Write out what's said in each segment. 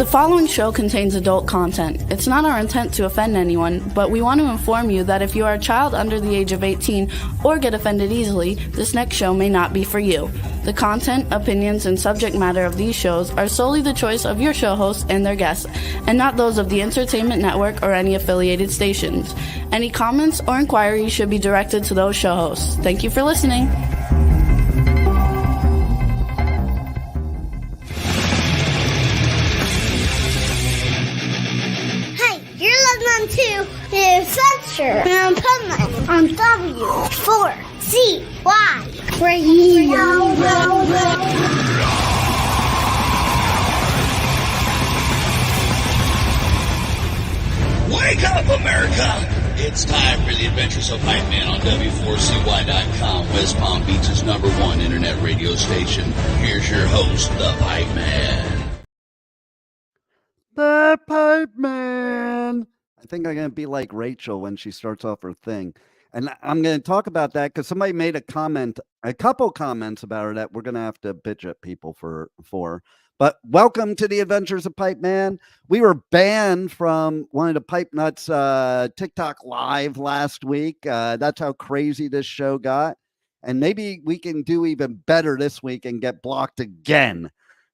following show contains adult content. It's not our intent to offend anyone, but we want to inform you that if you are a child under the age of 18 or get offended easily, this next show may not be for you. The content, opinions, and subject matter of these shows are solely the choice of your show hosts and their guests, and not those of the Entertainment Network or any affiliated stations. Any comments or inquiries should be directed to those show hosts. Thank you for listening. To the Adventures of Pipeman on W4CY Radio. Wake up, America! It's time for the Adventures of Pipeman on W4CY.com, West Palm Beach's #1 internet radio station. Here's your host, the Pipeman. The Pipeman. I think I'm going to be like Rachel when she starts off her thing. And I'm going to talk about that because somebody made a couple comments about her that we're going to have to bitch at people for. But welcome to the Adventures of Pipeman. We were banned from one of the Pipenuts TikTok live last week. That's how crazy this show got. And maybe we can do even better this week and get blocked again.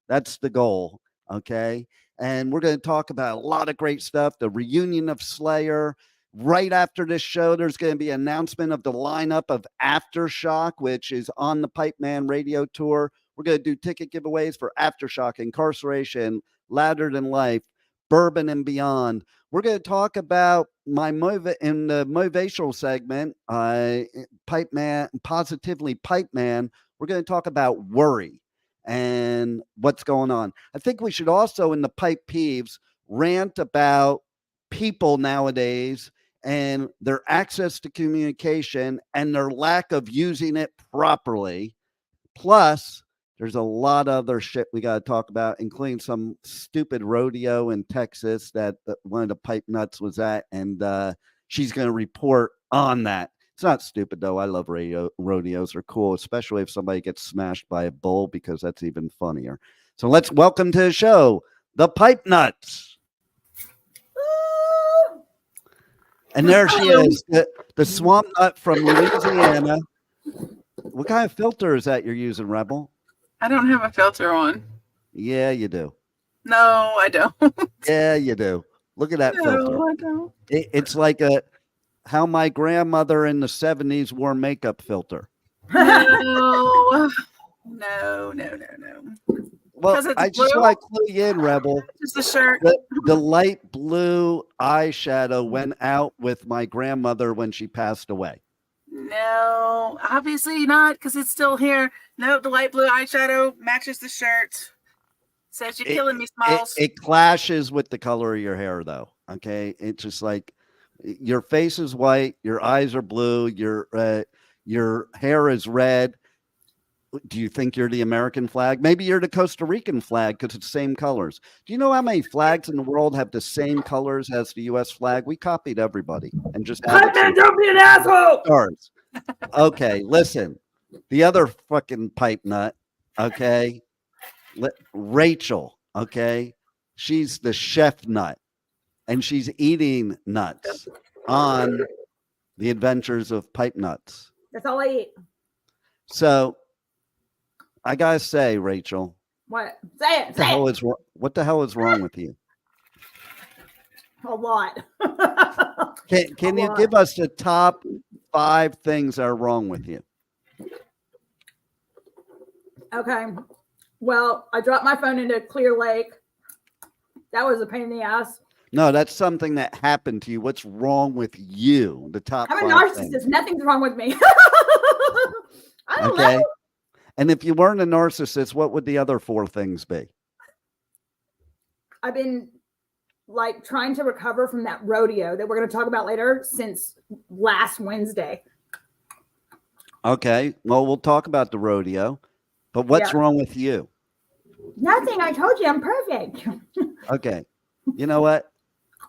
That's the goal. Okay. And we're going to talk about a lot of great stuff. The reunion of Slayer. Right after this show, there's going to be an announcement of the lineup of Aftershock, which is on the Pipeman Radio Tour. We're going to do ticket giveaways for Aftershock, Incarceration, Louder Than Life, Bourbon and Beyond. We're going to talk about my in the motivational segment, Pipeman, Positively Pipeman. We're going to talk about worry and what's going on. I think we should also, in the Pipe Peeves, rant about people nowadays and their access to communication and their lack of using it properly. Plus, there's a lot of other shit we got to talk about, including some stupid rodeo in Texas that one of the Pipenuts was at, and she's going to report on that. It's not stupid, though. I love rodeos. They're cool, especially if somebody gets smashed by a bull, because that's even funnier. So let's welcome to the show, the Pipenuts. And there she is, the swamp nut from Louisiana. What kind of filter is that you're using, Rebel? I don't have a filter on. Yeah, you do. No, I don't. Yeah, you do. Look at that filter. No, I don't. It's like how my grandmother in the 70s wore makeup filter. No. Well, I just want to clue you in, Rebel. Just the shirt. The light blue eyeshadow went out with my grandmother when she passed away. No, obviously not, because it's still here. No, the light blue eyeshadow matches the shirt. Says you're killing me, Smalls. It clashes with the color of your hair, though. Okay, it's just like your face is white, your eyes are blue, your hair is red. Do you think you're the American flag? Maybe you're the Costa Rican flag because it's the same colors. Do you know how many flags in the world have the same colors as the U.S. flag? We copied everybody and just don't be an asshole. Stars. Okay, listen. The other fucking pipe nut, okay? Rachel, okay? She's the chef nut, and she's eating nuts on the Adventures of Pipenuts. That's all I eat. So I gotta say, Rachel. What? Say it. What the hell is wrong with you? A lot. Can you give us the top 5 things that are wrong with you? Okay. Well, I dropped my phone into Clear Lake. That was a pain in the ass. No, that's something that happened to you. What's wrong with you? The top. I'm a narcissist. Things. Nothing's wrong with me. I don't know. And if you weren't a narcissist, what would the other 4 things be? I've been trying to recover from that rodeo that we're going to talk about later since last Wednesday. Okay. Well, we'll talk about the rodeo, but what's wrong with you? Nothing. I told you I'm perfect. Okay. You know what?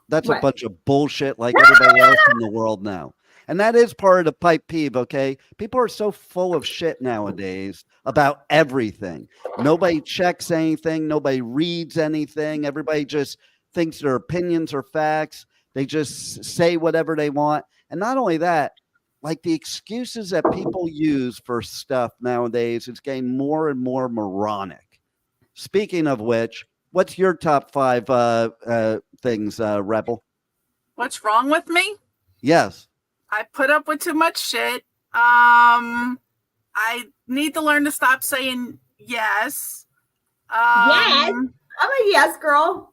That's a bunch of bullshit like everybody else in the world now. And that is part of the pipe peeve, okay? People are so full of shit nowadays about everything. Nobody checks anything. Nobody reads anything. Everybody just thinks their opinions are facts. They just say whatever they want. And not only that, like the excuses that people use for stuff nowadays is getting more and more moronic. Speaking of which, what's your top 5 things, Rebel? What's wrong with me? Yes. I put up with too much shit. I need to learn to stop saying yes. Yes. I'm a yes girl.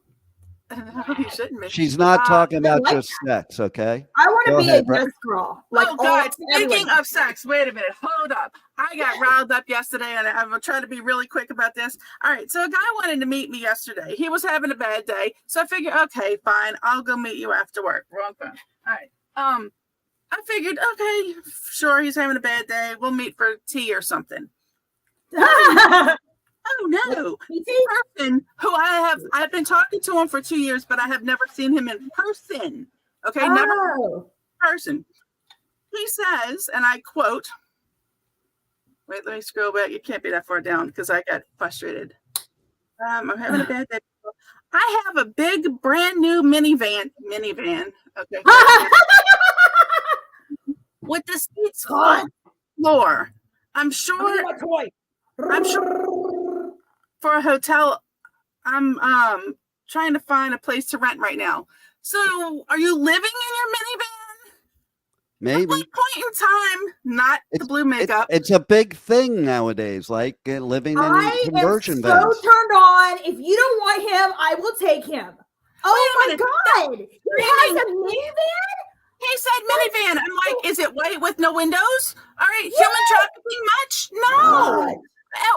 You shouldn't be. She's not talking about like just sex, okay? I want to Go be ahead, a yes girl. Like, Oh God! Speaking of sex, wait a minute. Hold up. I got riled up yesterday, and I'm gonna try to be really quick about this. All right. So a guy wanted to meet me yesterday. He was having a bad day, so I figured, okay, fine, I'll go meet you after work. Wrong phone. All right. I figured, okay, sure, he's having a bad day. We'll meet for tea or something. Oh no! The person who I've been talking to him for 2 years, but I have never seen him in person. Okay, never in person. He says, and I quote, wait, let me scroll back. You can't be that far down because I got frustrated. I'm having a bad day. I have a big, brand new minivan. Okay. With the seats on floor. I'm sure for a hotel, I'm trying to find a place to rent right now. So are you living in your minivan? Maybe. At what point in time, not the blue makeup. It's a big thing nowadays, like living in conversion vans. I am so turned on. If you don't want him, I will take him. Oh my God. He has a minivan? He said minivan. I'm like, is it white with no windows? All right, human trafficking much? No.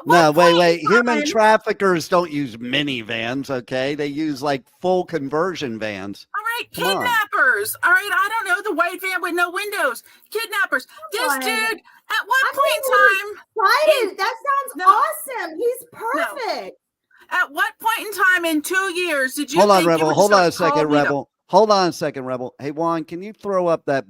No, wait. Human traffickers don't use minivans, okay? They use like full conversion vans. All right, kidnappers. All right, I don't know, the white van with no windows. Kidnappers. This dude, at what point in time? That sounds awesome. He's perfect. At what point in time in 2 years did you Hold on, think Rebel. you would Hold on a start second, calling Rebel. Hold on a second, Rebel. Hey, Juan, can you throw up that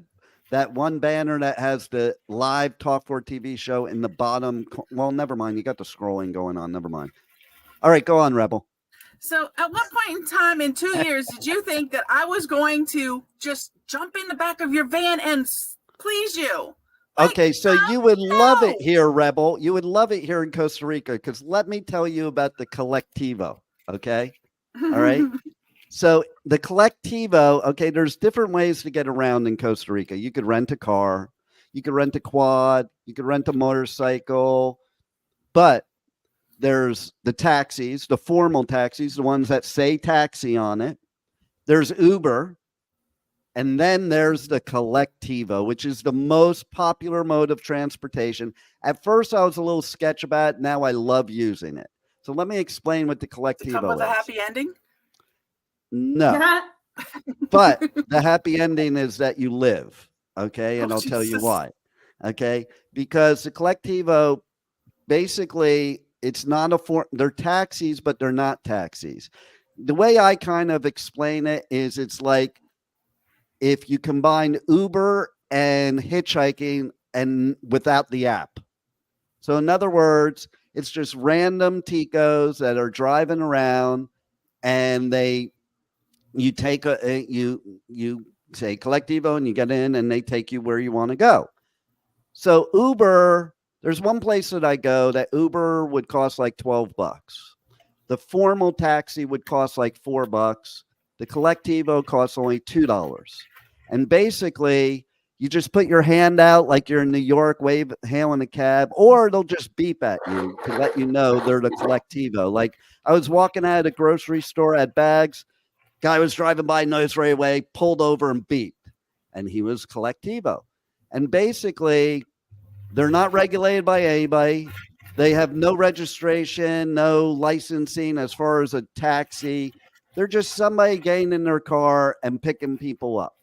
one banner that has the live Talk 4 TV show in the bottom? Well, never mind. You got the scrolling going on. Never mind. All right, go on, Rebel. So at what point in time in 2 years did you think that I was going to just jump in the back of your van and please you? Like, okay, so you would love it here, Rebel. You would love it here in Costa Rica because let me tell you about the Colectivo, okay? All right? So the Colectivo, okay, there's different ways to get around in Costa Rica. You could rent a car, you could rent a quad, you could rent a motorcycle, but there's the taxis, the formal taxis, the ones that say taxi on it. There's Uber, and then there's the Colectivo, which is the most popular mode of transportation. At first, I was a little sketch about it. Now I love using it. So let me explain what the Colectivo come with is. a happy ending? No, but the happy ending is that you live. Okay. And I'll tell you why. Okay. Because the Colectivo, basically, it's not they're taxis, but they're not taxis. The way I kind of explain it is it's like if you combine Uber and hitchhiking and without the app. So in other words, it's just random ticos that are driving around and you take you say Colectivo and you get in and they take you where you want to go. So Uber, there's one place that I go that Uber would cost like $12. The formal taxi would cost like $4. The Colectivo costs only $2. And basically you just put your hand out like you're in New York, hailing a cab, or they'll just beep at you to let you know they're the Colectivo. Like I was walking out of a grocery store at Bags. Guy was driving by, noticed right away, pulled over and beeped. And he was Colectivo. And basically, they're not regulated by anybody. They have no registration, no licensing as far as a taxi. They're just somebody getting in their car and picking people up.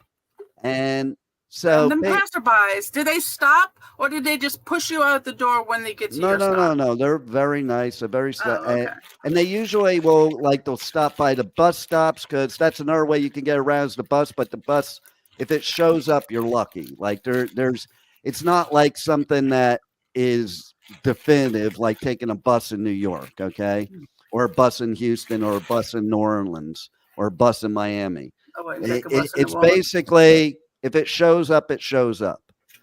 And so the passerbys, do they stop or did they just push you out the door when they get to your stop? No. They're very nice. They're very okay. and they usually will they'll stop by the bus stops because that's another way you can get around is the bus, but the bus if it shows up, you're lucky. Like there's, it's not like something that is definitive, like taking a bus in New York, okay, or a bus in Houston, or a bus in New Orleans, or a bus in Miami. It's basically, if it shows up, it shows up.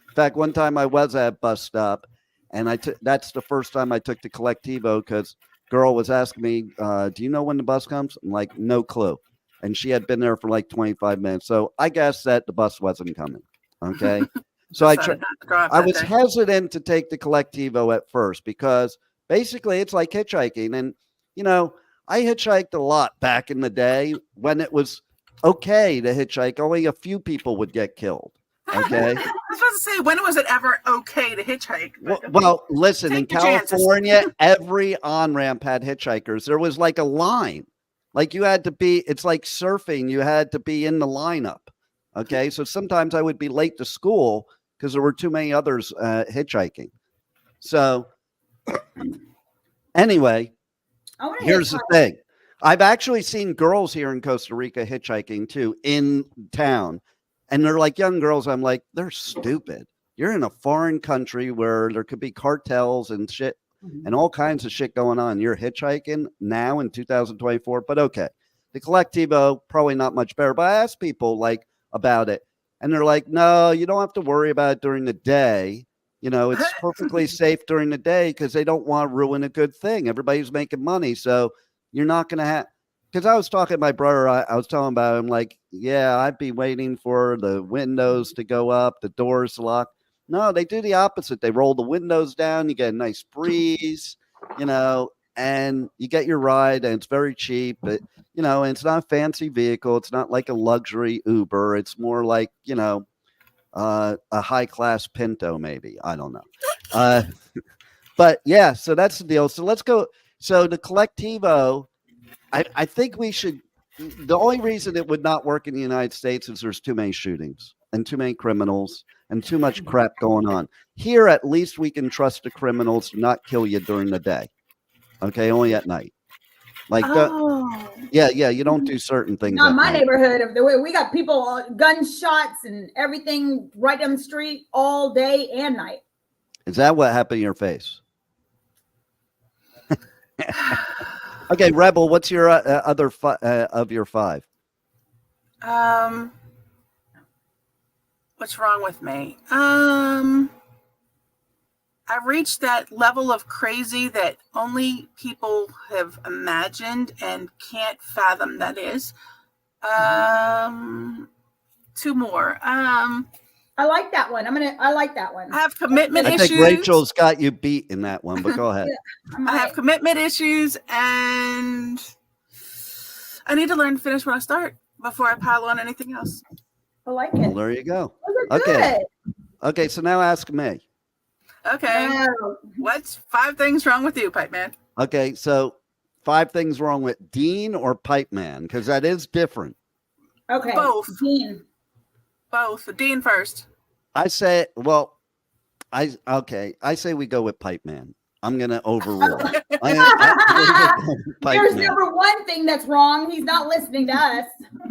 In fact, one time I was at a bus stop, and that's the first time I took the Collectivo, because girl was asking me, do you know when the bus comes? I'm like, no clue. And she had been there for like 25 minutes. So I guess that the bus wasn't coming. Okay. So I was hesitant to take the Collectivo at first, because basically it's like hitchhiking. And, you know, I hitchhiked a lot back in the day when it was okay to hitchhike. Only a few people would get killed. Okay. I was supposed to say, when was it ever okay to hitchhike? Well, listen, in California, every on-ramp had hitchhikers. There was like a line. Like you had to be, it's like surfing. You had to be in the lineup. Okay. So sometimes I would be late to school because there were too many others hitchhiking. So anyway, here's the thing. I've actually seen girls here in Costa Rica hitchhiking too, in town. And they're like young girls. I'm like, they're stupid. You're in a foreign country where there could be cartels and shit and all kinds of shit going on. You're hitchhiking now in 2024. But okay, the Collectivo, probably not much better. But I asked people like about it, and they're like, no, you don't have to worry about it during the day. You know, it's perfectly safe during the day because they don't want to ruin a good thing. Everybody's making money. So you're not going to have. Because I was talking to my brother, I was telling about him, like, yeah, I'd be waiting for the windows to go up, the doors to lock. No, they do the opposite. They roll the windows down. You get a nice breeze, you know, and you get your ride, and it's very cheap. But, you know, and it's not a fancy vehicle. It's not like a luxury Uber. It's more like, you know, a high-class Pinto, maybe. I don't know. But, yeah, so that's the deal. So let's go. So the Collectivo, I think we should. The only reason it would not work in the United States is there's too many shootings and too many criminals and too much crap going on. Here, at least we can trust the criminals to not kill you during the day. Okay, only at night. Like, yeah, you don't do certain things. Not my neighborhood. We got people, gunshots and everything right down the street all day and night. Is that what happened in your face? Okay, Rebel, what's your other of your five? What's wrong with me? I've reached that level of crazy that only people have imagined and can't fathom that is. Two more. I like that one. I like that one. I have commitment issues. I think Rachel's got you beat in that one, but go ahead. I have commitment issues, and I need to learn to finish when I start before I pile on anything else. I like it. Well, there you go. Okay. Okay, so now ask me. Okay. Wow. What's 5 things wrong with you, Pipeman? Okay, so 5 things wrong with Dean or Pipeman, because that is different. Okay. Both. Dean. Both. Dean first. I say, well, I say we go with Pipeman. I'm gonna overrule. There's number one thing that's wrong. He's not listening to us.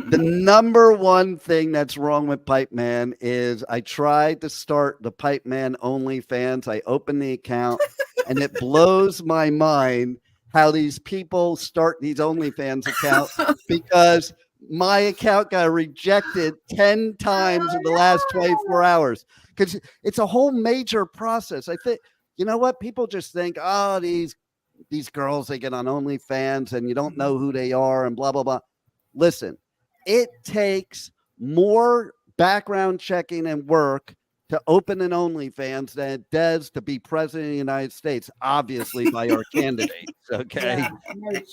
The number one thing that's wrong with Pipeman is I tried to start the Pipeman OnlyFans. I opened the account, and it blows my mind how these people start these OnlyFans accounts, because my account got rejected 10 times in the last 24 hours, because it's a whole major process. I think, you know what? People just think, oh, these girls, they get on OnlyFans and you don't know who they are and blah, blah, blah. Listen, it takes more background checking and work to open an OnlyFans than it does to be president of the United States, obviously by our candidates. Okay.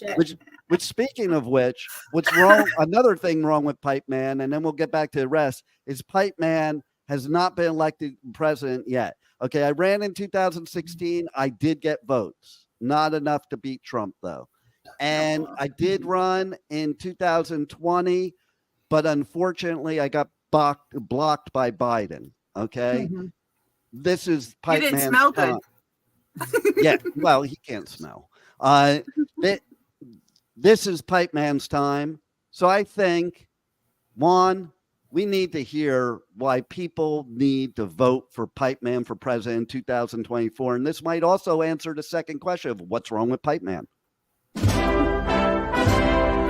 Yeah, which speaking of which, what's wrong? Another thing wrong with Pipeman, and then we'll get back to the rest, is Pipeman has not been elected president yet. Okay. I ran in 2016. I did get votes, not enough to beat Trump though. And I did run in 2020, but unfortunately I got blocked by Biden. Okay. Mm-hmm. This is Pipeman. You didn't smell good. Yeah. Well, he can't smell. This is Pipeman's time. So I think, Juan, we need to hear why people need to vote for Pipeman for President in 2024. And this might also answer the second question of what's wrong with Pipeman.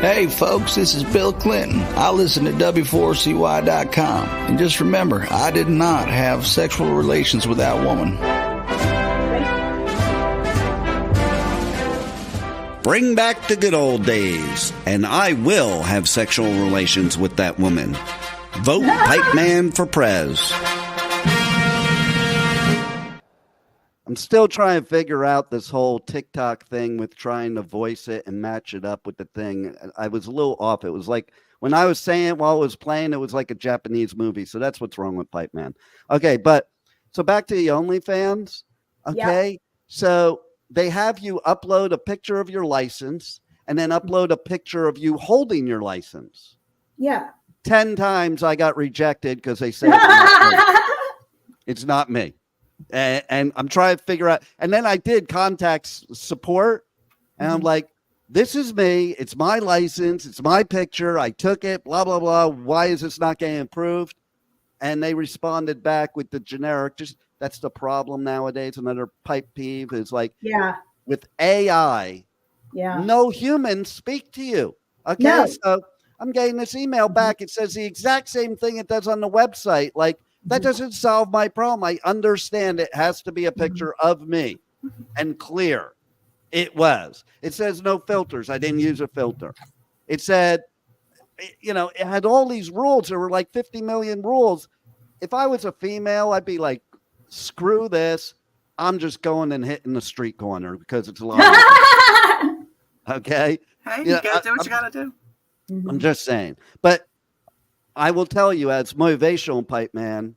Hey, folks, this is Bill Clinton. I listen to W4CY.com. And just remember, I did not have sexual relations with that woman. Bring back the good old days, and I will have sexual relations with that woman. Vote Pipeman for Prez. I'm still trying to figure out this whole TikTok thing with trying to voice it and match it up with the thing. I was a little off. It was like when I was saying it while it was playing, it was like a Japanese movie. So that's what's wrong with Pipeman. Okay, but so back to the OnlyFans. Okay, yep. So they have you upload a picture of your license and then upload a picture of you holding your license. Yeah. 10 times I got rejected because they said it's not me. And I'm trying to figure out. And then I did contact support. And I'm like, this is me. It's my license. It's my picture. I took it, blah, blah, blah. Why is this not getting approved? And they responded back with the generic. Just that's the problem nowadays. Another pipe peeve is like, with AI, no humans speak to you. Okay. No. So I'm getting this email back. It says the exact same thing it does on the website. Like, that doesn't solve my problem. I understand it has to be a picture of me and clear. It was. It says no filters. I didn't use a filter. It said, you know, it had all these rules. There were like 50 million rules. If I was a female, I'd be like, screw this. I'm just going and hitting the street corner because it's a lot. Okay. Hey, you gotta do what you gotta do. I'm just saying. But I will tell you, as motivational pipe man,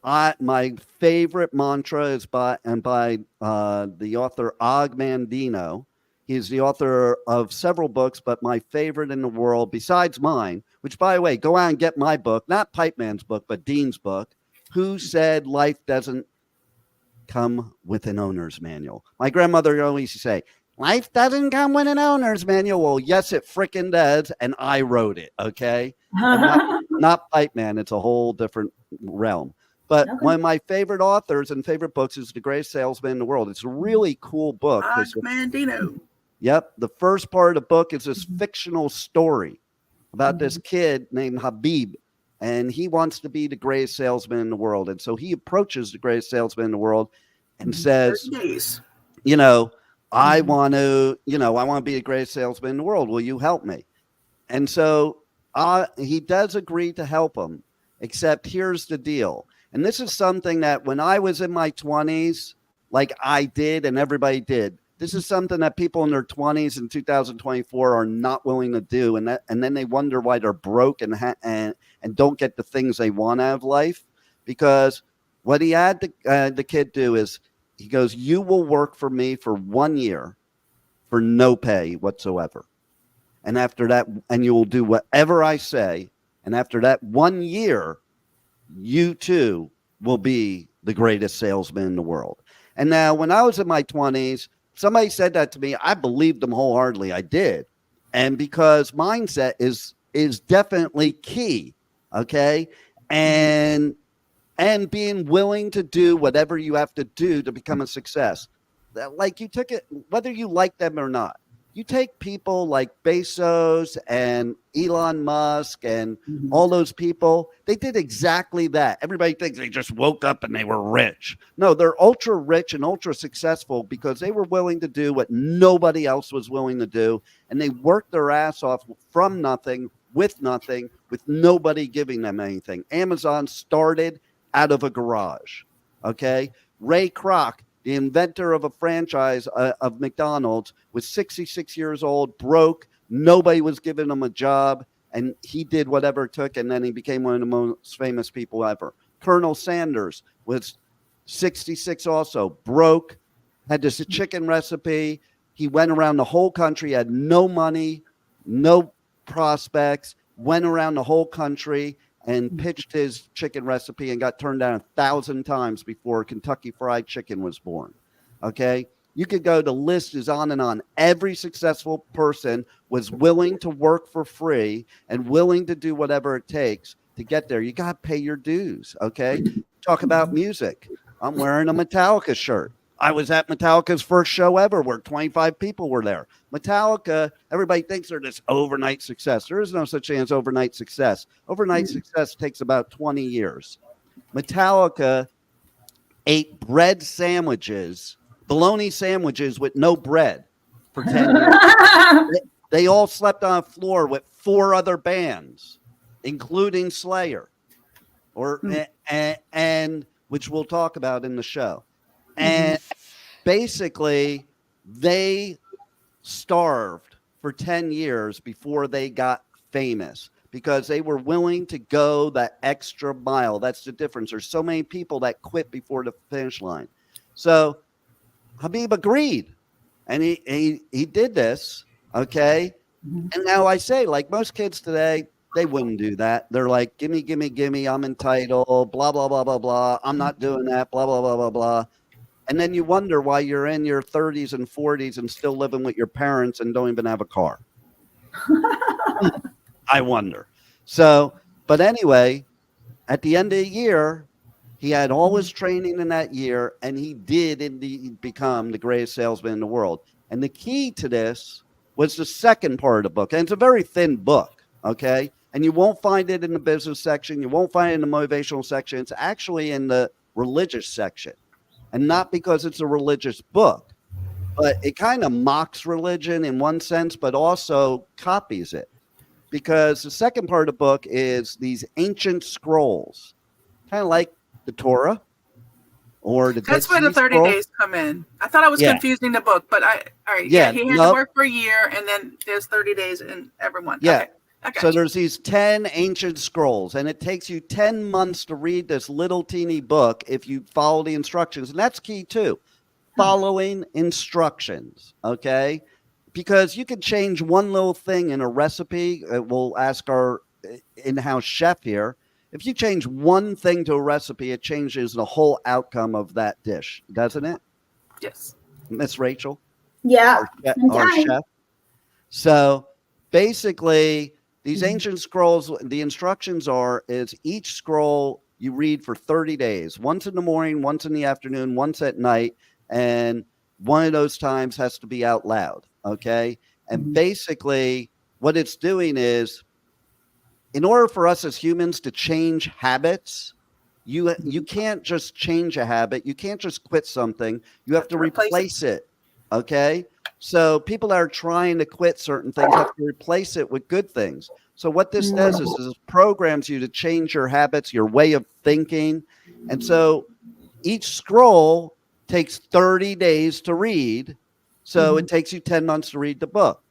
my favorite mantra is by the author Og Mandino. He's the author of several books, but my favorite in the world, besides mine, which, by the way, go out and get my book, not Pipeman's book, but Dean's book, Who Said Life Doesn't Come with an Owner's Manual. My grandmother always used to say, life doesn't come with an owner's manual. Well, yes, it freaking does. And I wrote it. Okay. Not Pipeman. It's a whole different realm. But one of my favorite authors and favorite books is The Greatest Salesman in the World. It's a really cool book. Mandino. Yep. The first part of the book is this fictional story about this kid named Habib. And he wants to be the greatest salesman in the world. And so he approaches the greatest salesman in the world and says, you know, I want to be the greatest salesman in the world. Will you help me? And so he does agree to help him, except here's the deal. And this is something that when I was in my 20s, like I did and everybody did, this is something that people in their 20s in 2024 are not willing to do. And then they wonder why they're broke and don't get the things they want out of life. Because what he had the kid do is, he goes, you will work for me for 1 year for no pay whatsoever. And after that, and you will do whatever I say. And after that 1 year, you too will be the greatest salesman in the world. And now when I was in my 20s, somebody said that to me. I believed them wholeheartedly. I did. And because mindset is definitely key. Okay. And being willing to do whatever you have to do to become a success. Like you took it, whether you like them or not. You take people like Bezos and Elon Musk and all those people, they did exactly that. Everybody thinks they just woke up and they were rich. No, they're ultra rich and ultra successful because they were willing to do what nobody else was willing to do. And they worked their ass off from nothing, with nobody giving them anything. Amazon started out of a garage. Okay. Ray Kroc, the inventor of a franchise of McDonald's, was 66 years old, broke. Nobody was giving him a job. And he did whatever it took. And then he became one of the most famous people ever. Colonel Sanders was 66 also, broke, had this chicken recipe. He went around the whole country, had no money, no prospects, went around the whole country and pitched his chicken recipe and got turned down 1,000 times before Kentucky Fried Chicken was born. Okay. You could go, the list is on and on. Every successful person was willing to work for free and willing to do whatever it takes to get there. You got to pay your dues. Okay. Talk about music. I'm wearing a Metallica shirt. I was at Metallica's first show ever where 25 people were there. Metallica, everybody thinks they're this overnight success. There is no such thing as overnight success. Overnight success takes about 20 years. Metallica ate bread sandwiches, bologna sandwiches with no bread for 10 years. They all slept on a floor with 4 other bands, including Slayer, and which we'll talk about in the show. And basically, they starved for 10 years before they got famous because they were willing to go that extra mile. That's the difference. There's so many people that quit before the finish line. So Habib agreed, and he did this, okay? And now I say, like most kids today, they wouldn't do that. They're like, gimme, gimme, gimme, I'm entitled, blah, blah, blah, blah, blah. I'm not doing that, blah, blah, blah, blah, blah. And then you wonder why you're in your 30s and 40s and still living with your parents and don't even have a car. I wonder. So, but anyway, at the end of the year, he had all his training in that year, and he did indeed become the greatest salesman in the world. And the key to this was the second part of the book. And it's a very thin book, okay? And you won't find it in the business section. You won't find it in the motivational section. It's actually in the religious section. And not because it's a religious book, but it kind of mocks religion in one sense, but also copies it. Because the second part of the book is these ancient scrolls, kind of like the Torah or the That's where the 30 scroll. days come in. I thought I was confusing the book, but all right. Yeah, he had to work for a year, and then there's 30 days in every one. Yeah. Okay. So there's these 10 ancient scrolls, and it takes you 10 months to read this little teeny book if you follow the instructions. And that's key too, following instructions, okay? Because you can change one little thing in a recipe. We'll ask our in-house chef here. If you change one thing to a recipe, it changes the whole outcome of that dish, doesn't it? Yes. Miss Rachel? Yeah. Our chef. So basically, these ancient scrolls, the instructions is each scroll you read for 30 days, once in the morning, once in the afternoon, once at night, and one of those times has to be out loud, okay? And basically what it's doing is, in order for us as humans to change habits, you can't just change a habit. You can't just quit something. You have to replace it, okay? So people that are trying to quit certain things have to replace it with good things. So what this does is it programs you to change your habits, your way of thinking. And so each scroll takes 30 days to read. So it takes you 10 months to read the book.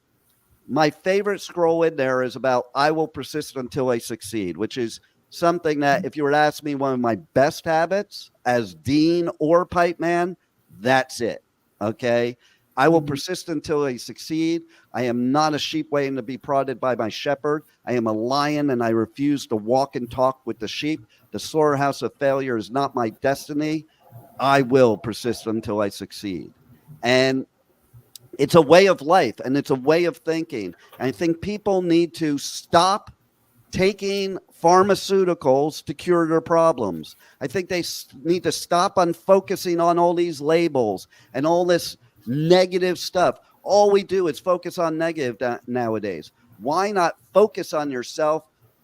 My favorite scroll in there is about I will persist until I succeed, which is something that if you were to ask me one of my best habits as Dean or Pipeman, that's it. Okay. I will persist until I succeed. I am not a sheep waiting to be prodded by my shepherd. I am a lion and I refuse to walk and talk with the sheep. The slaughterhouse of failure is not my destiny. I will persist until I succeed. And it's a way of life and it's a way of thinking. And I think people need to stop taking pharmaceuticals to cure their problems. I think they need to stop on focusing on all these labels and all this negative stuff. All we do is focus on negative nowadays. Why not focus on yourself,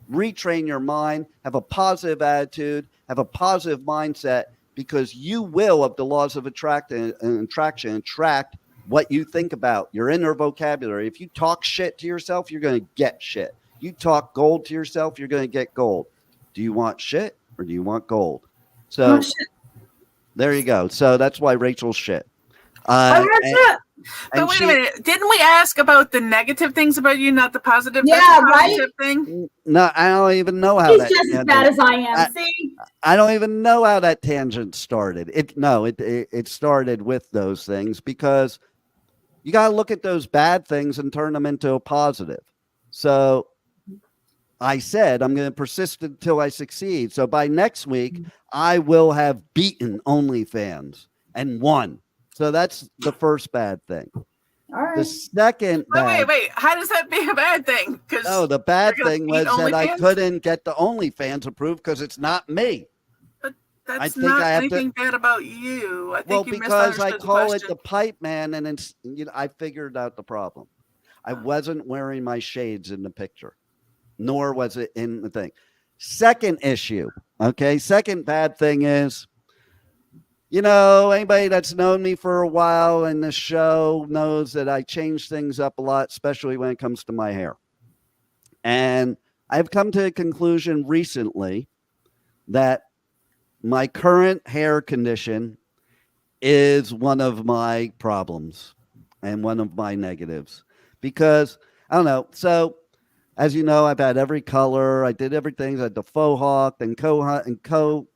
retrain your mind, have a positive attitude, have a positive mindset, because you will, of the laws of attraction, attract what you think about, your inner vocabulary. If you talk shit to yourself, you're going to get shit. You talk gold to yourself, you're going to get gold. Do you want shit or do you want gold? So there you go. So that's why Rachel's shit. But wait a minute. Didn't we ask about the negative things about you, not the positive? Yeah, thing? No, I don't even know how He's just as bad as I am. See? I don't even know how that tangent started. It started with those things because you got to look at those bad things and turn them into a positive. So I said, I'm going to persist until I succeed. So by next week, I will have beaten OnlyFans and won. So that's the first bad thing. All right. The second Wait. How does that be a bad thing? No, the bad thing was that I OnlyFans? couldn't get the OnlyFans approved because it's not me. But I that's think not I have anything bad about you. I think you because I misunderstood the call it question. the Pipeman, and it's I figured out the problem. I wasn't wearing my shades in the picture, nor was it in the thing. Second issue, okay? Second bad thing is, anybody that's known me for a while in the show knows that I change things up a lot, especially when it comes to my hair. And I've come to a conclusion recently that my current hair condition is one of my problems and one of my negatives because I don't know. So as you know, I've had every color. I did everything. I had the faux hawk, then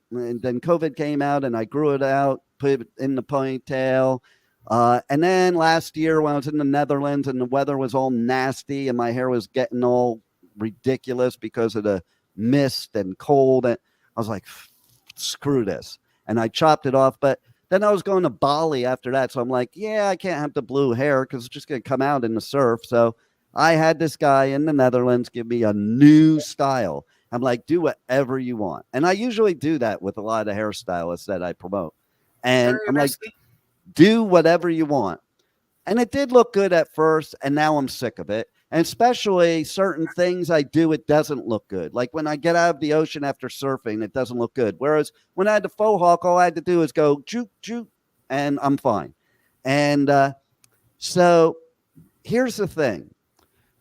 and then COVID came out and I grew it out, put it in the ponytail. And then last year when I was in the Netherlands and the weather was all nasty and my hair was getting all ridiculous because of the mist and cold, and I was like, screw this. And I chopped it off. But then I was going to Bali after that. So I'm like, I can't have the blue hair because it's just going to come out in the surf. So I had this guy in the Netherlands give me a new style. I'm like, do whatever you want. And I usually do that with a lot of hairstylists that I promote. And I'm like, do whatever you want. And it did look good at first. And now I'm sick of it. And especially certain things I do, it doesn't look good. Like when I get out of the ocean after surfing, it doesn't look good. Whereas when I had the faux hawk, all I had to do is go juke, juke, and I'm fine. And so here's the thing.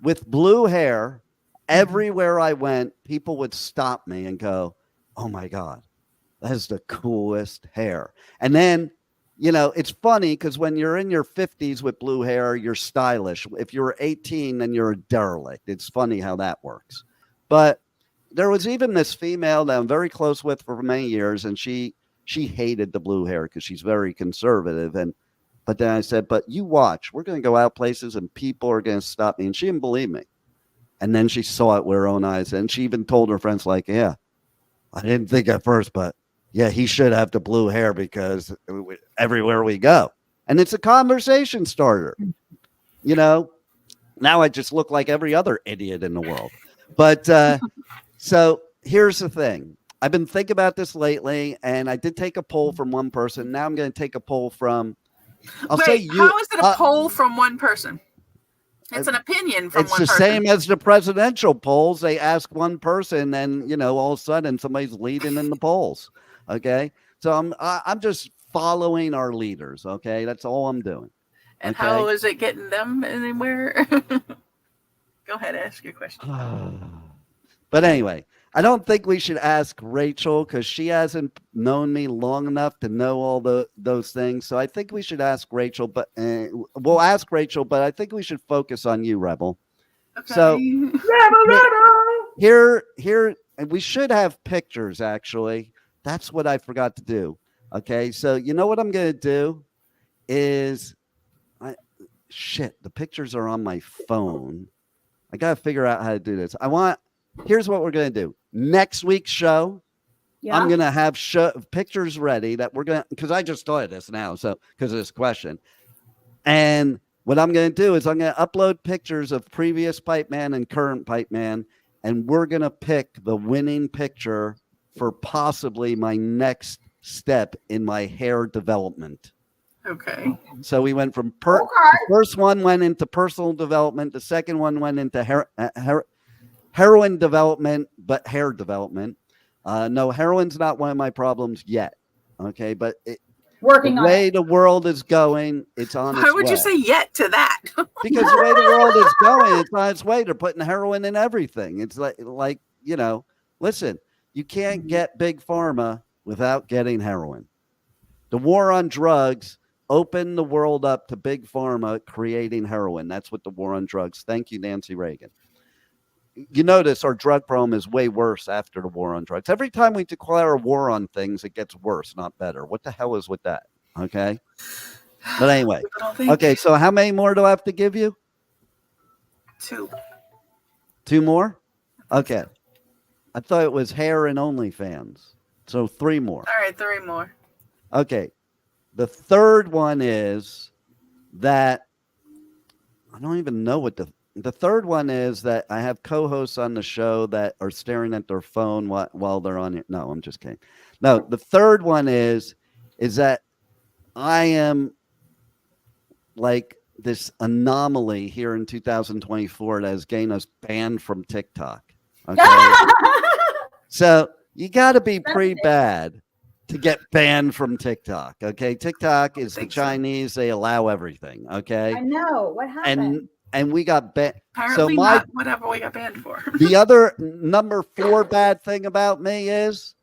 With blue hair, everywhere I went, people would stop me and go, oh my God, that is the coolest hair. And then, it's funny because when you're in your 50s with blue hair, you're stylish. If you're 18, then you're a derelict. It's funny how that works. But there was even this female that I'm very close with for many years, and she hated the blue hair because she's very conservative. But then I said, but you watch, we're going to go out places and people are going to stop me. And she didn't believe me. And then she saw it with her own eyes. And she even told her friends, like, I didn't think at first, but he should have the blue hair because everywhere we go. And it's a conversation starter. Now I just look like every other idiot in the world. But so here's the thing. I've been thinking about this lately, and I did take a poll from one person. Now I'm going to take a poll from How is it a poll from one person? It's an opinion from one person. It's the same as the presidential polls. They ask one person, and all of a sudden somebody's leading in the polls. Okay, so I'm just following our leaders. Okay, that's all I'm doing. And how is it getting them anywhere? Go ahead, ask your question. But anyway, I don't think we should ask Rachel because she hasn't known me long enough to know all those things. So I think we should ask Rachel, but we'll ask Rachel, but I think we should focus on you, Rebel. Okay. So here, and we should have pictures, actually. That's what I forgot to do. Okay, so you know what I'm going to do is, the pictures are on my phone. I got to figure out how to do this. Here's what we're going to do. Next week's show, I'm going to have pictures ready that we're going to, because I just thought of this now, so because of this question. And what I'm going to do is I'm going to upload pictures of previous Pipeman and current Pipeman, and we're going to pick the winning picture for possibly my next step in my hair development. Okay. So we went from the first one went into personal development. The second one went into heroin development, but hair development. No, heroin's not one of my problems yet. Okay, but the way the world is going, it's on its way. Why would you say yet to that? Because the way the world is going, it's on its way. They're putting heroin in everything. It's like listen, you can't get big pharma without getting heroin. The war on drugs opened the world up to big pharma creating heroin. That's what the war on drugs. Thank you, Nancy Reagan. You notice our drug problem is way worse after the war on drugs. Every time we declare a war on things, it gets worse, not better. What the hell is with that? Okay. But anyway. Okay. So how many more do I have to give you? 2. 2 more? Okay. I thought it was hair and OnlyFans. So 3 more. All right. 3 more. Okay. The third one is that I don't even know what the third one is, that I have co-hosts on the show that are staring at their phone while they're on it. No, I'm just kidding. No, the third one is that I am like this anomaly here in 2024 that is getting us banned from TikTok. Okay. So you got to be pretty bad to get banned from TikTok. Okay. TikTok is the Chinese. They allow everything. Okay. I know what happened. And we got banned. Apparently not whatever we got banned for. The other number 4 bad thing about me is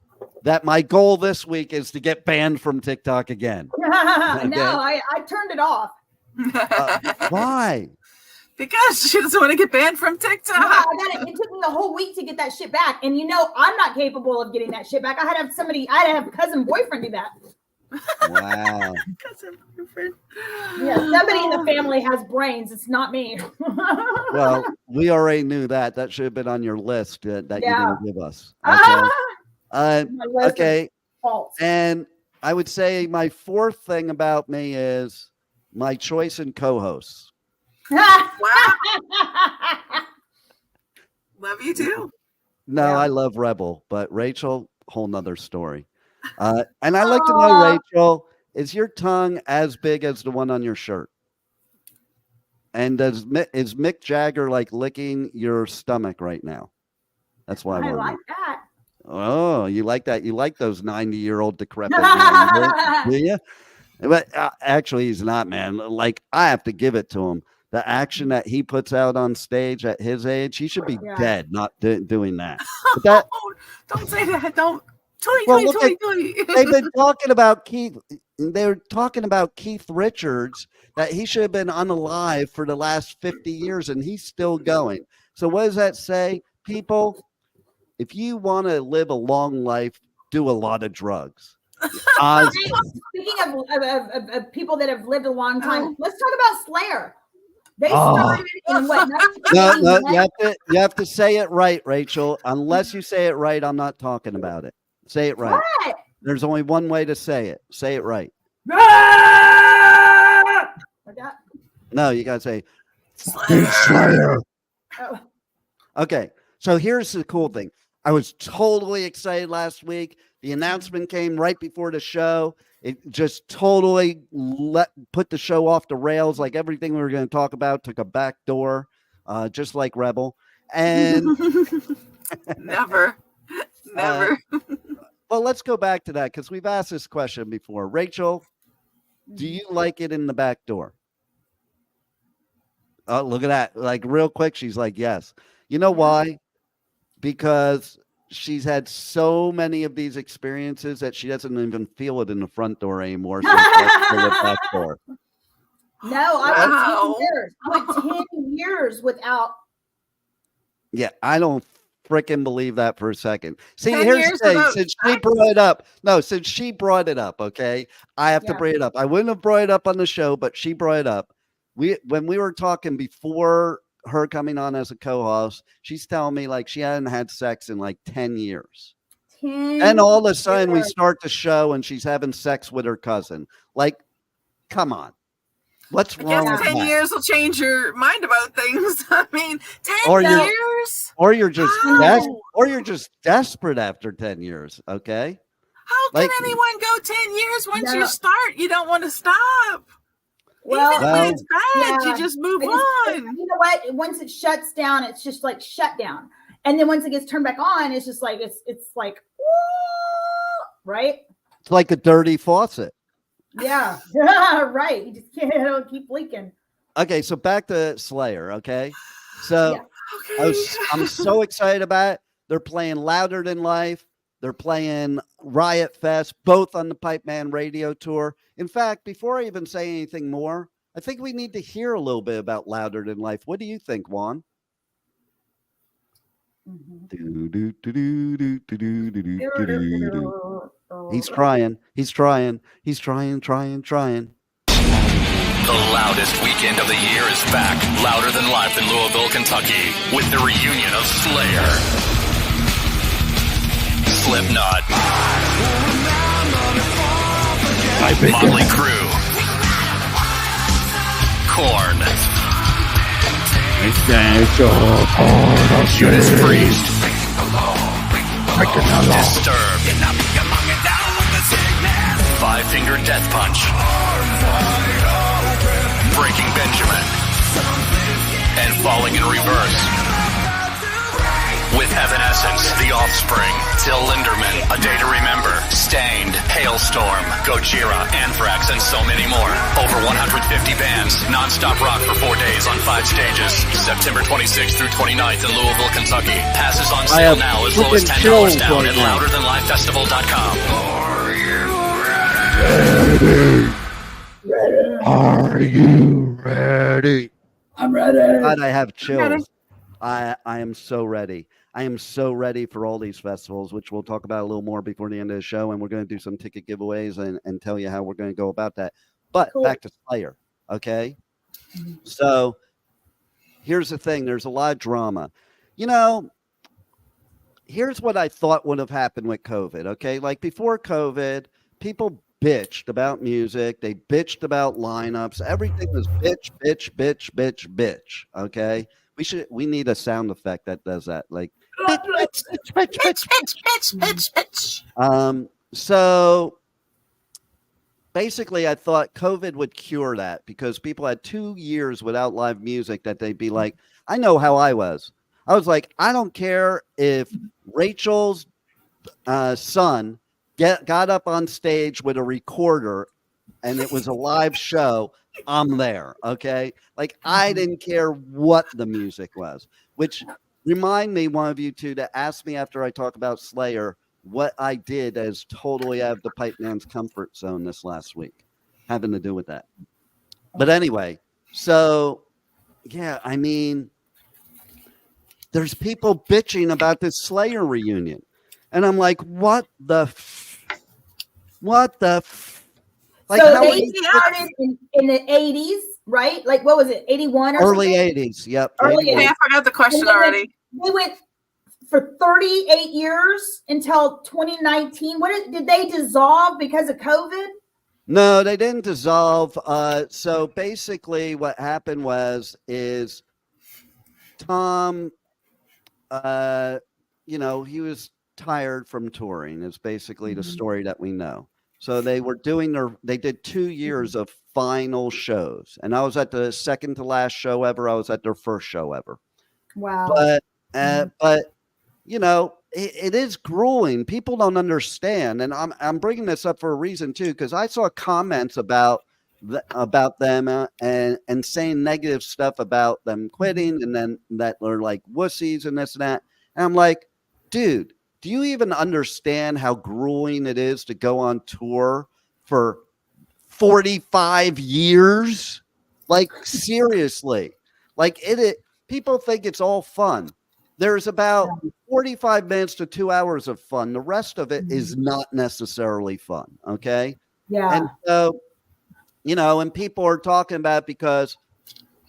that my goal this week is to get banned from TikTok again. Okay? No, I turned it off. Why? Because she doesn't want to get banned from TikTok. No, it took me a whole week to get that shit back. And I'm not capable of getting that shit back. I had to have a cousin boyfriend do that. Wow. Cousin boyfriend. Yeah, somebody in the family has brains. It's not me. Well, we already knew that. That should have been on your list that you didn't give us. Okay. Okay. False. And I would say my 4th thing about me is my choice in co-hosts. Wow. Love you too. No, I love Rebel, but Rachel, whole nother story. And I like to know, Rachel, is your tongue as big as the one on your shirt? And is Mick Jagger like licking your stomach right now? That's why I like that. Oh, you like that? You like those 90-year-old decrepit men, do you? But actually, he's not, man. Like, I have to give it to him. The action that he puts out on stage at his age, he should be dead, not doing that. But that don't say that. Don't. They've been talking about Keith. They're talking about Keith Richards, that he should have been unalive for the last 50 years, and he's still going. So what does that say? People, if you want to live a long life, do a lot of drugs. Speaking of people that have lived a long time, let's talk about Slayer. They started in what? No, you have to say it right, Rachel. Unless you say it right, I'm not talking about it. Say it right. What? There's only one way to say it. Say it right. Like that? No, you gotta say Slayer. Oh. Okay, so here's the cool thing. I was totally excited last week. The announcement came right before the show. It just totally put the show off the rails. Like everything we were going to talk about took a back door, just like Rebel. And never. Well, let's go back to that because we've asked this question before. Rachel, do you like it in the back door? Oh, look at that. Like real quick, she's like, yes. You know why? Because she's had so many of these experiences that she doesn't even feel it in the front door anymore. So the back door. No, I went 10 years without. Yeah, I don't freaking believe that for a second. See, here's the thing. Since she brought it up, okay, I have to bring it up. I wouldn't have brought it up on the show, but she brought it up. When we were talking before her coming on as a co-host, she's telling me like she hadn't had sex in like 10 years. And all of a sudden we start the show and she's having sex with her cousin. Like, come on. What's wrong with 10 that? years will change your mind about things. I mean, 10 years? Or you're just desperate after 10 years, okay? How can anyone go 10 years once you start? You don't want to stop. Well, even when it's bad, you just move on. You know what? Once it shuts down, it's just like shut down. And then once it gets turned back on, it's just like it's like right? It's like a dirty faucet. Yeah. Right. You just can't, it'll keep leaking. Okay, so back to Slayer, okay? So I'm so excited about it. They're playing Louder Than Life. They're playing Riot Fest, both on the Pipeman Radio Tour. In fact, before I even say anything more, I think we need to hear a little bit about Louder Than Life. What do you think, Juan? He's trying. The loudest weekend of the year is back. Louder Than Life in Louisville, Kentucky, with the reunion of Slayer, Slipknot, Motley Crue, Korn, Judas Priest. Disturbed. Five Finger Death Punch. Breaking Benjamin. And Falling in Reverse. With Evanescence, The Offspring, Till Lindemann, A Day to Remember, Stained, Hailstorm, Gojira, Anthrax, and so many more. Over 150 bands, non-stop rock for 4 days on 5 stages. September 26th through 29th in Louisville, Kentucky. Passes on sale now as low as $10 down at louderthanlifefestival.com. Are you ready? I'm ready. God, I have chills. I am so ready. I am so ready for all these festivals, which we'll talk about a little more before the end of the show. And we're going to do some ticket giveaways and tell you how we're going to go about that. But back to Slayer. Okay. So here's the thing. There's a lot of drama. You know, here's what I thought would have happened with COVID. Okay. Like before COVID, people bitched about music. They bitched about lineups. Everything was bitch, bitch, bitch, bitch, bitch. Okay. We need a sound effect that does that. Like, bitch. So basically I thought COVID would cure that because people had 2 years without live music that they'd be like, I know how I was. I was like, I don't care if Rachel's son got up on stage with a recorder and it was a live show. I'm there. Okay. Like I didn't care what the music was, which remind me, one of you two, to ask me after I talk about Slayer, what I did as totally out of the Pipeman's comfort zone this last week, having to do with that. But anyway, so yeah, I mean, there's people bitching about this Slayer reunion. And I'm like, what the like, so they started in the 80s, right? Like, what was it, 81 or early something? 80s, yep. Early 81. Hey, I forgot the question already. They went for 38 years until 2019. Did they dissolve because of COVID? No, they didn't dissolve. So basically what happened is Tom, he was tired from touring is basically the story that we know. So they were they did 2 years of final shows. And I was at the second to last show ever. I was at their first show ever. Wow. But it is grueling. People don't understand. And I'm bringing this up for a reason too, because I saw comments about them and saying negative stuff about them quitting and then that they're like wussies and this and that. And I'm like, dude, do you even understand how grueling it is to go on tour for 45 years? Like, seriously. Like, people think it's all fun. There's about 45 minutes to 2 hours of fun. The rest of it is not necessarily fun, okay? Yeah. And so, and people are talking about it because,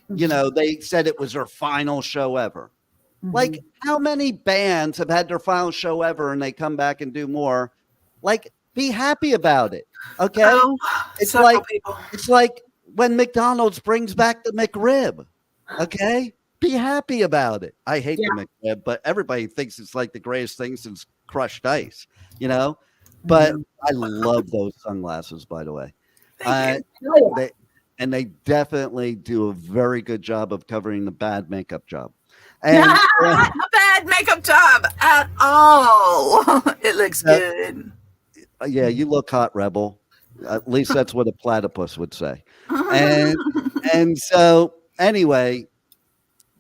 they said it was their final show ever. Like, how many bands have had their final show ever and they come back and do more? Like, be happy about it. Okay. Oh, it's like when McDonald's brings back the McRib. Okay. Be happy about it. I hate the McRib, but everybody thinks it's like the greatest thing since crushed ice, but I love those sunglasses, by the way. They definitely do a very good job of covering the bad makeup job. And, not a bad makeup job at all. It looks good. Yeah, you look hot, Rebel. At least that's what a platypus would say. And so anyway,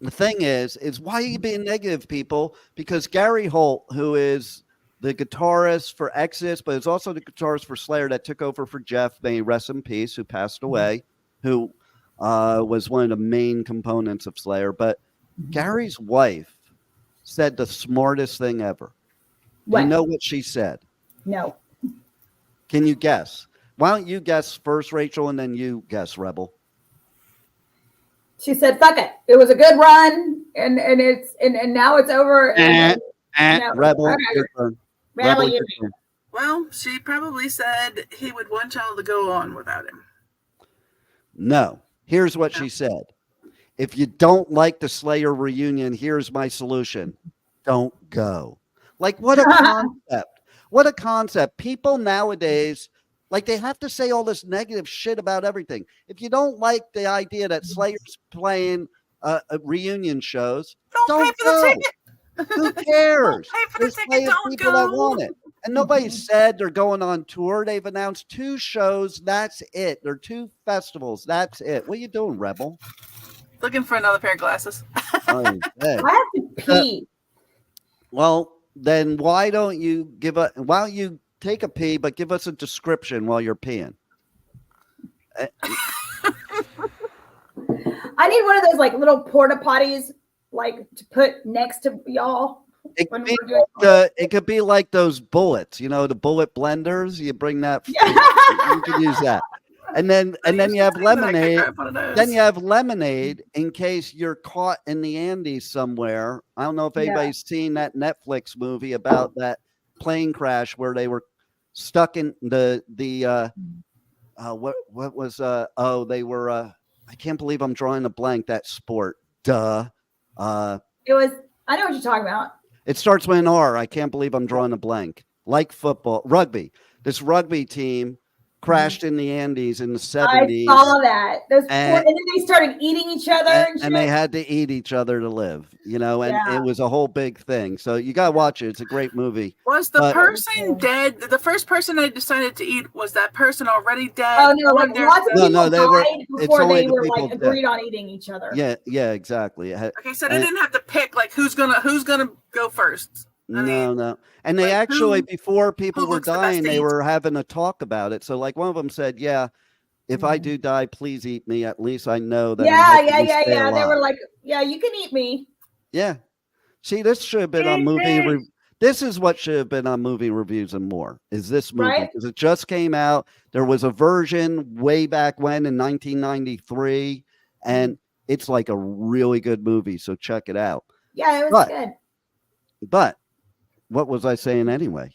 the thing is why are you being negative, people? Because Gary Holt, who is the guitarist for Exodus, but is also the guitarist for Slayer that took over for Jeff, may he rest in peace, who passed away, who was one of the main components of Slayer. But Gary's wife said the smartest thing ever. What? You know what she said? No. Can you guess? Why don't you guess first, Rachel, and then you guess, Rebel? She said, "Fuck it. It was a good run, and now it's over." No. Rebel, okay. your turn. Rebel, your turn. Well, she probably said he would want y'all to go on without him. No. Here's what she said. if you don't like the Slayer reunion, here's my solution. Don't go. Like, what a concept. What a concept. People nowadays, like, they have to say all this negative shit about everything. If you don't like the idea that Slayer's playing reunion shows, don't pay for go. the ticket. Who cares? Pay for the There's ticket, plenty of don't people that go. want it. And nobody said they're going on tour. They've announced 2 shows. That's it. They're 2 festivals. That's it. What are you doing, Rebel? Looking for another pair of glasses. Oh, I have to pee. Well, then why don't you take a pee, but give us a description while you're peeing? I need one of those like little porta potties, like to put next to y'all. It could be like those bullets, the bullet blenders. You bring that, you can use that. And then you have lemonade. Then you have lemonade in case you're caught in the Andes somewhere. I don't know if anybody's seen that Netflix movie about that plane crash where they were stuck in the what was they were I can't believe I'm drawing a blank. That sport. Duh. It was. I know what you're talking about. It starts with an R. I can't believe I'm drawing a blank. Like football, rugby. This rugby team crashed in the Andes in the 70s. I saw that. And then they started eating each other. And they had to eat each other to live, and it was a whole big thing. So you got to watch it. It's a great movie. Was the person dead? The first person they decided to eat, was that person already dead? Oh, no. Like, lots of people died before they were like agreed on eating each other. Yeah, exactly. Okay, so they didn't have to pick like who's gonna go first. No. And they actually, before people were dying, they were having a talk about it. So like one of them said, yeah, if I do die, please eat me. At least I know that. Yeah. They were like, yeah, you can eat me. Yeah. See, this should have been on movie. This is what should have been on Movie Reviews and More, is this movie. Because it just came out. There was a version way back when in 1993. And it's like a really good movie. So check it out. Yeah, it was good. But what was I saying anyway?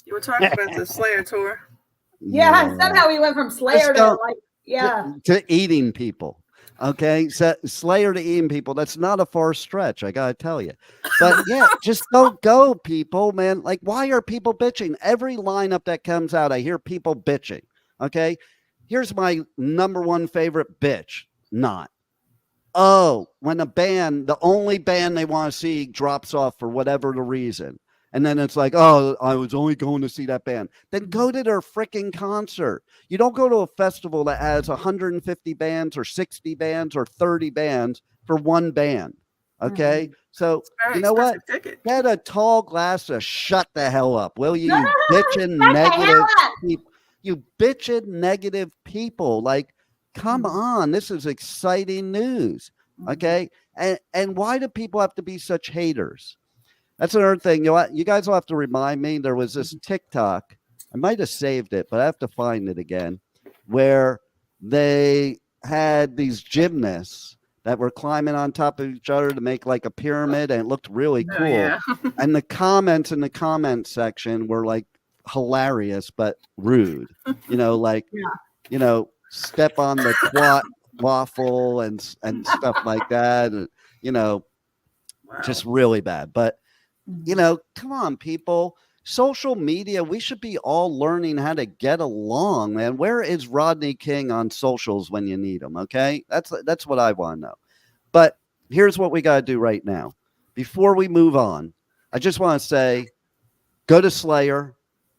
You were talking about the Slayer tour. Yeah, somehow we went from Slayer to eating people. Okay, so Slayer to eating people. That's not a far stretch, I gotta tell you. But yeah, just don't go, people, man. Like, why are people bitching? Every lineup that comes out, I hear people bitching. Okay, here's my number one favorite bitch. When a band, the only band they want to see, drops off for whatever the reason. And then it's like, oh, I was only going to see that band. Then go to their freaking concert. You don't go to a festival that has 150 bands or 60 bands or 30 bands for one band. Okay? So, you know what? Get a tall glass of shut the hell up, will you? You bitching negative people. You bitching negative people. Like, come on, this is exciting news. Okay. And why do people have to be such haters? That's another thing. You guys will have to remind me. There was this TikTok. I might have saved it, but I have to find it again, where they had these gymnasts that were climbing on top of each other to make like a pyramid, and it looked really cool. Yeah. And the comments in the comment section were like hilarious, but rude, step on the waffle and stuff like that. And, just really bad. But, come on, people. Social media, we should be all learning how to get along, man. Where is Rodney King on socials when you need him? Okay. That's what I want to know. But here's what we got to do right now. Before we move on, I just want to say, go to Slayer.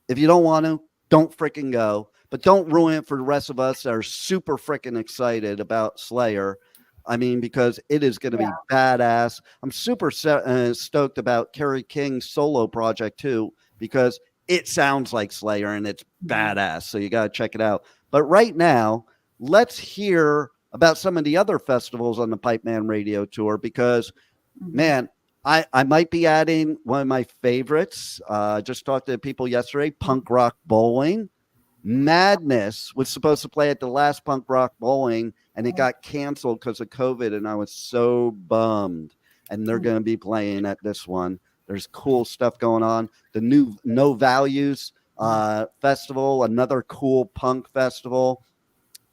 If you don't want to, don't freaking go. But don't ruin it for the rest of us that are super freaking excited about Slayer. I mean, because it is going to be badass. I'm super stoked about Kerry King's solo project too, because it sounds like Slayer and it's badass. So you got to check it out. But right now, let's hear about some of the other festivals on the Pipeman Radio Tour, because, man, I might be adding one of my favorites. Just talked to people yesterday, Punk Rock Bowling. Madness was supposed to play at the last Punk Rock Bowling, and it got canceled because of COVID, and I was so bummed. And they're going to be playing at this one. There's cool stuff going on. The new No Values festival, another cool punk festival.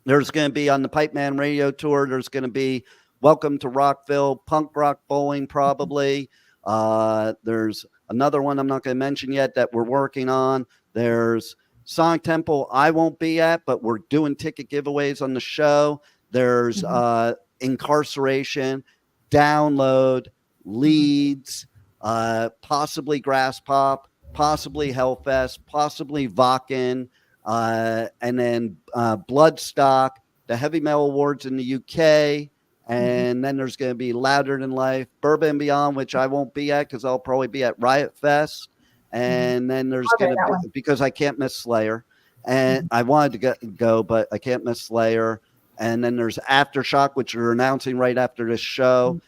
There's going to be on the Pipeman Radio Tour, there's going to be Welcome to Rockville, Punk Rock Bowling, probably. There's another one I'm not going to mention yet that we're working on. There's Sonic Temple I won't be at, but we're doing ticket giveaways on the show. There's Inkcarceration, Download, Leeds, possibly Grass Pop, possibly Hellfest, possibly Vakken, and then Bloodstock, the Heavy Metal Awards in the UK, and then there's going to be Louder Than Life, Bourbon and Beyond, which I won't be at because I'll probably be at Riot Fest. And then there's going to be, because I can't miss Slayer, and I wanted to go, but I can't miss Slayer. And then there's Aftershock, which we're announcing right after this show.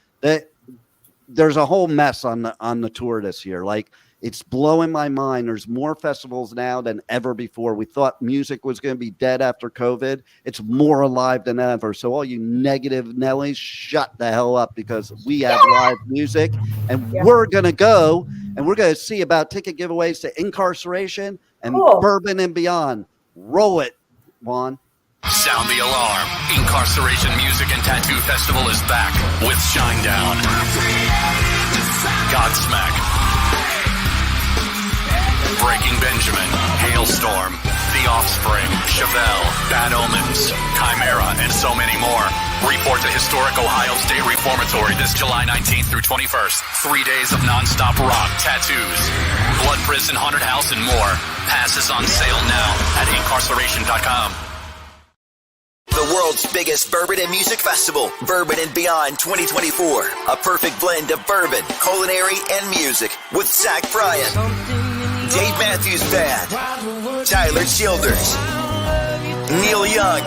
There's a whole mess on the tour this year. Like, it's blowing my mind. There's more festivals now than ever before. We thought music was going to be dead after COVID. It's more alive than ever. So all you negative Nellies, shut the hell up, because we have live music, and we're going to go, and we're going to see about ticket giveaways to Inkcarceration and Bourbon and Beyond. Roll it, Juan. Sound the alarm. Inkcarceration Music and Tattoo Festival is back with Shinedown, Godsmack, Breaking Benjamin, Hailstorm, The Offspring, Chevelle, Bad Omens, Chimera, and so many more. Report to historic Ohio State Reformatory this July 19th through 21st. 3 days of nonstop rock, tattoos, Blood Prison, Haunted House, and more. Passes on sale now at Inkcarceration.com. The world's biggest bourbon and music festival, Bourbon and Beyond 2024. A perfect blend of bourbon, culinary, and music with Zach Bryan, Dave Matthews Band, Tyler Childers, Neil Young,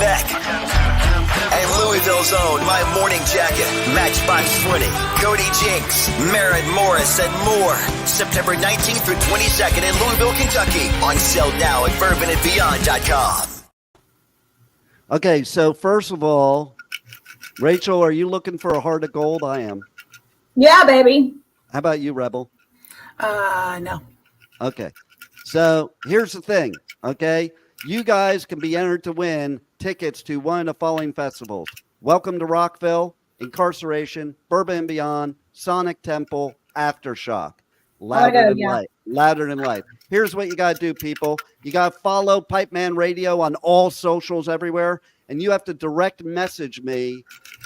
Beck, and Louisville's own My Morning Jacket, Matchbox 20, Cody Jinks, Merritt Morris, and more. September 19th through 22nd in Louisville, Kentucky. On sale now at bourbonandbeyond.com. Okay, so first of all, Rachel, are you looking for a heart of gold? I am. Yeah, baby. How about you, Rebel? No. Okay, so here's the thing, okay? You guys can be entered to win tickets to one of the following festivals. Welcome to Rockville, Inkcarceration, Bourbon and Beyond, Sonic Temple, Aftershock. Louder than life. Here's what you got to do, people. You got to follow Pipeman Radio on all socials everywhere, and you have to direct message me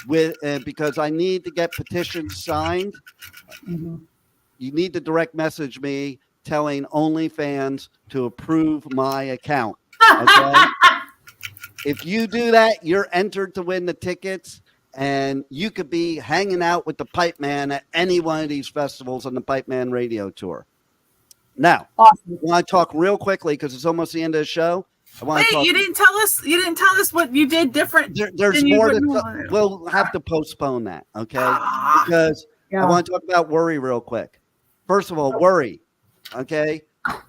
with because I need to get petitions signed. You need to direct message me telling OnlyFans to approve my account. Okay? If you do that, you're entered to win the tickets, and you could be hanging out with the Pipeman at any one of these festivals on the Pipeman Radio Tour. Now, I want to talk real quickly because it's almost the end of the show. You didn't tell us. You didn't tell us what you did different. There's more we'll have to postpone that, okay? Because I want to talk about worry real quick. First of all, worry, okay?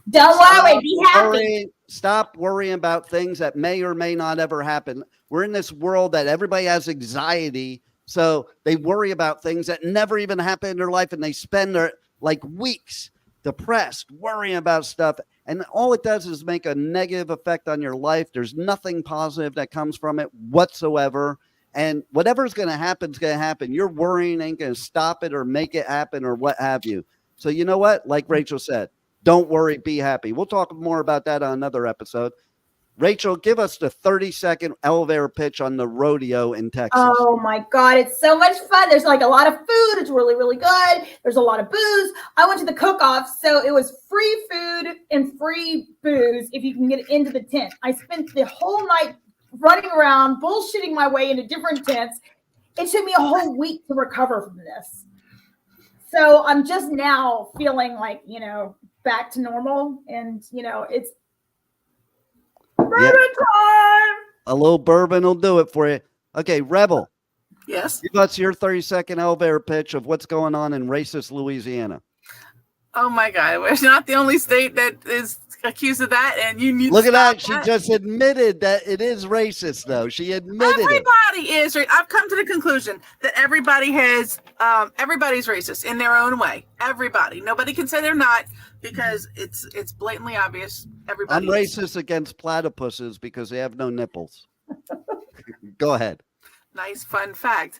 Don't worry, be happy. Stop worrying about things that may or may not ever happen. We're in this world that everybody has anxiety, so they worry about things that never even happen in their life, and they spend their weeks depressed, worrying about stuff, and all it does is make a negative effect on your life. There's nothing positive that comes from it whatsoever, and whatever's going to happen is going to happen. Your worrying ain't going to stop it or make it happen or what have you. So you know what? Like Rachel said, don't worry, be happy. We'll talk more about that on another episode. Rachel, give us the 30-second elevator pitch on the rodeo in Texas. Oh my God, it's so much fun. There's a lot of food. It's really, really good. There's a lot of booze. I went to the cook-off, so it was free food and free booze if you can get into the tent. I spent the whole night running around, bullshitting my way into different tents. It took me a whole week to recover from this. So I'm just now feeling back to normal, and it's bourbon time. A little bourbon will do it for you. Okay, Rebel. Yes. Give us your 30-second elevator pitch of what's going on in racist Louisiana. Oh my God, we're not the only state that is accused of that, and you need look to at that. stop She just admitted that it is racist, though. She admitted everybody is. I've come to the conclusion that everybody has. Everybody's racist in their own way. Everybody. Nobody can say they're not because it's blatantly obvious. Everybody. I'm racist against platypuses because they have no nipples. Go ahead. Nice fun fact.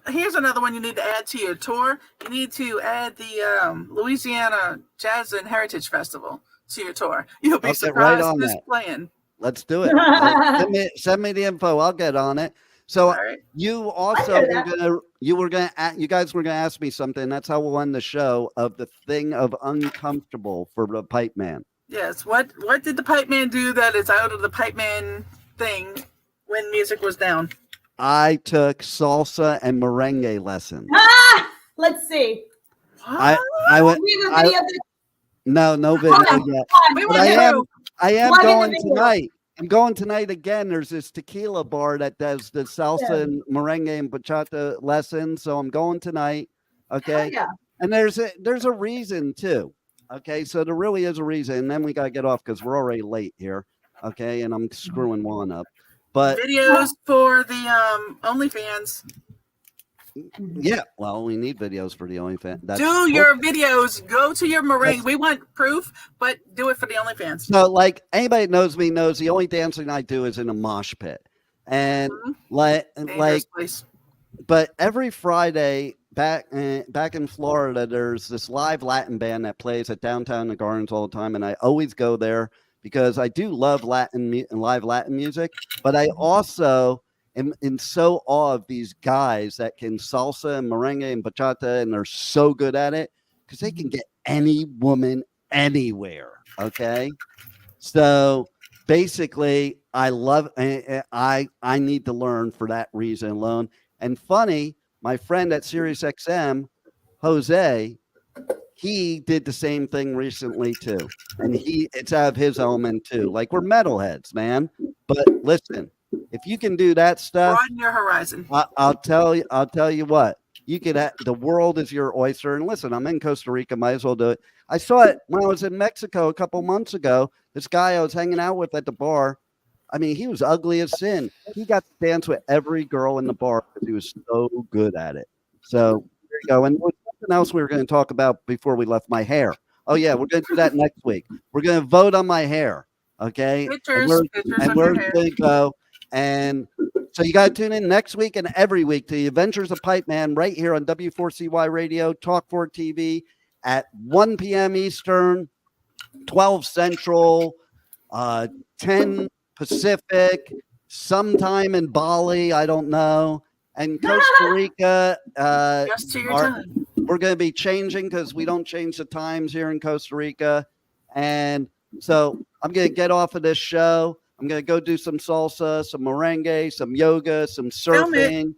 Here's another one you need to add to your tour. You need to add the Louisiana Jazz and Heritage Festival to your tour. You'll be surprised right who's playing. Let's do it. Send me the info. I'll get on it. So you also you guys were gonna ask me something. That's how we'll end the show, of the thing of uncomfortable for the Pipeman. Yes. What did the Pipeman do that is out of the Pipeman thing when music was down? I took salsa and merengue lessons. Let's see. I went. No video yet. But I am going tonight. I'm going tonight again. There's this tequila bar that does the salsa and merengue and bachata lessons. So I'm going tonight. Okay. And there's a reason too. Okay. So there really is a reason. And then we got to get off because we're already late here. Okay. And I'm screwing one up. But videos for the OnlyFans. Yeah, well, we need videos for the OnlyFans. Do your videos. Go to your merengue. We want proof, but do it for the OnlyFans. So, like, anybody that knows me knows the only dancing I do is in a mosh pit, and place. But every Friday back in Florida, there's this live Latin band that plays at downtown the Gardens all the time, and I always go there because I do love live Latin music, but I also am in so awe of these guys that can salsa and merengue and bachata, and they're so good at it because they can get any woman anywhere. Okay, so basically, I need to learn for that reason alone. And funny, my friend at SiriusXM, Jose, he did the same thing recently too, and it's out of his element too. Like, we're metalheads, man. But listen, if you can do that stuff, broaden your horizon. I'll tell you what, you could. The world is your oyster. And listen, I'm in Costa Rica, might as well do it. I saw it when I was in Mexico a couple months ago. This guy I was hanging out with at the bar, I mean, he was ugly as sin. He got to dance with every girl in the bar because he was so good at it. So there you go. And there's something else we were going to talk about before we left: my hair. Oh yeah, we're going to do that next week. We're going to vote on my hair. Okay. Pictures and we're going to go. And so you got to tune in next week and every week to the Adventures of Pipeman right here on W4CY Radio, Talk 4 TV at 1 p.m. Eastern, 12 Central, 10 Pacific, sometime in Bali, I don't know. And Costa Rica, just to your time. We're going to be changing because we don't change the times here in Costa Rica. And so I'm going to get off of this show. I'm going to go do some salsa, some merengue, some yoga, some surfing.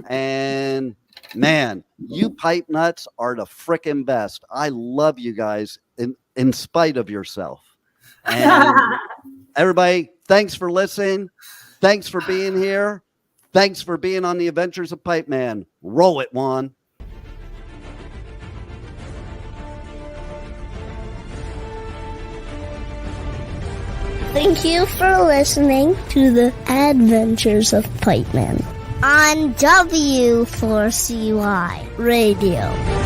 And man, you Pipenuts are the frickin' best. I love you guys in spite of yourself. And everybody, thanks for listening. Thanks for being here. Thanks for being on the Adventures of Pipeman. Roll it, Juan. Thank you for listening to the Adventures of Pipeman on W4CY Radio.